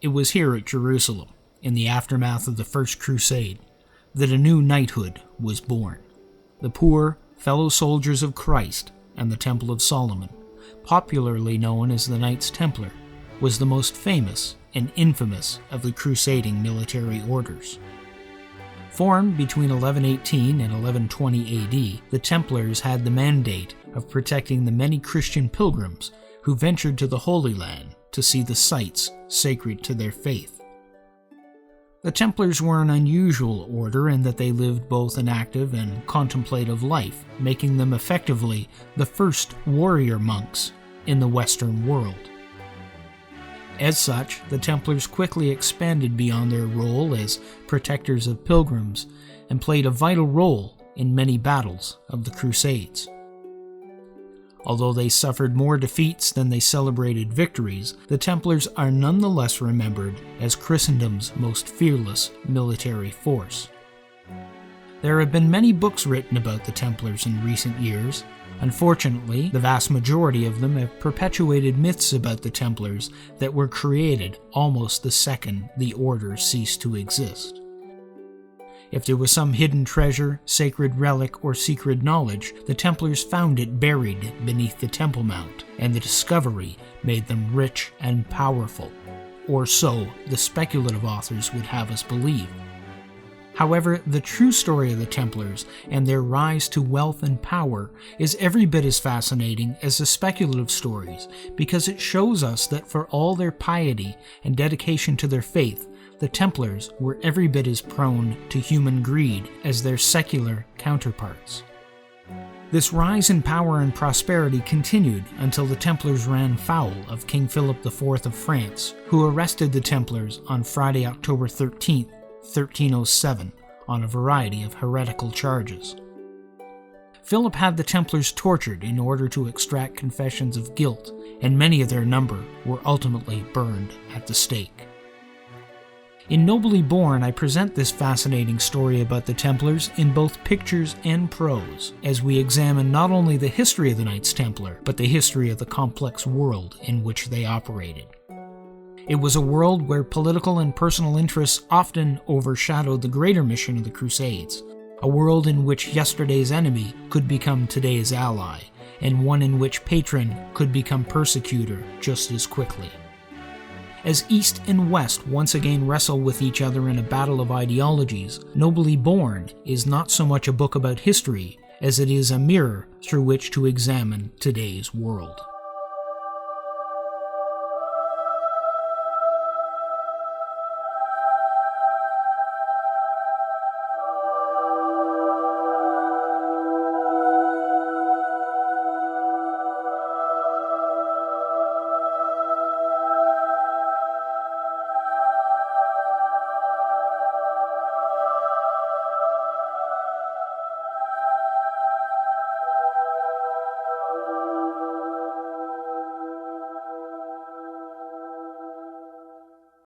It was here at Jerusalem, in the aftermath of the First Crusade, that a new knighthood was born. The poor, fellow soldiers of Christ and the Temple of Solomon, popularly known as the Knights Templar, was the most famous and infamous of the crusading military orders. Formed between 1118 and 1120 AD, the Templars had the mandate of protecting the many Christian pilgrims who ventured to the Holy Land to see the sites sacred to their faith. The Templars were an unusual order in that they lived both an active and contemplative life, making them effectively the first warrior monks in the Western world. As such, the Templars quickly expanded beyond their role as protectors of pilgrims and played a vital role in many battles of the Crusades. Although they suffered more defeats than they celebrated victories, the Templars are nonetheless remembered as Christendom's most fearless military force. There have been many books written about the Templars in recent years. Unfortunately, the vast majority of them have perpetuated myths about the Templars that were created almost the second the order ceased to exist. If there was some hidden treasure, sacred relic, or secret knowledge, the Templars found it buried beneath the Temple Mount, and the discovery made them rich and powerful, or so the speculative authors would have us believe. However, the true story of the Templars and their rise to wealth and power is every bit as fascinating as the speculative stories, because it shows us that for all their piety and dedication to their faith, the Templars were every bit as prone to human greed as their secular counterparts. This rise in power and prosperity continued until the Templars ran foul of King Philip IV of France, who arrested the Templars on Friday, October 13th, 1307, on a variety of heretical charges. Philip had the Templars tortured in order to extract confessions of guilt, and many of their number were ultimately burned at the stake. In Nobly Born, I present this fascinating story about the Templars in both pictures and prose, as we examine not only the history of the Knights Templar, but the history of the complex world in which they operated. It was a world where political and personal interests often overshadowed the greater mission of the Crusades, a world in which yesterday's enemy could become today's ally, and one in which patron could become persecutor just as quickly. As East and West once again wrestle with each other in a battle of ideologies, Nobly Born is not so much a book about history as it is a mirror through which to examine today's world.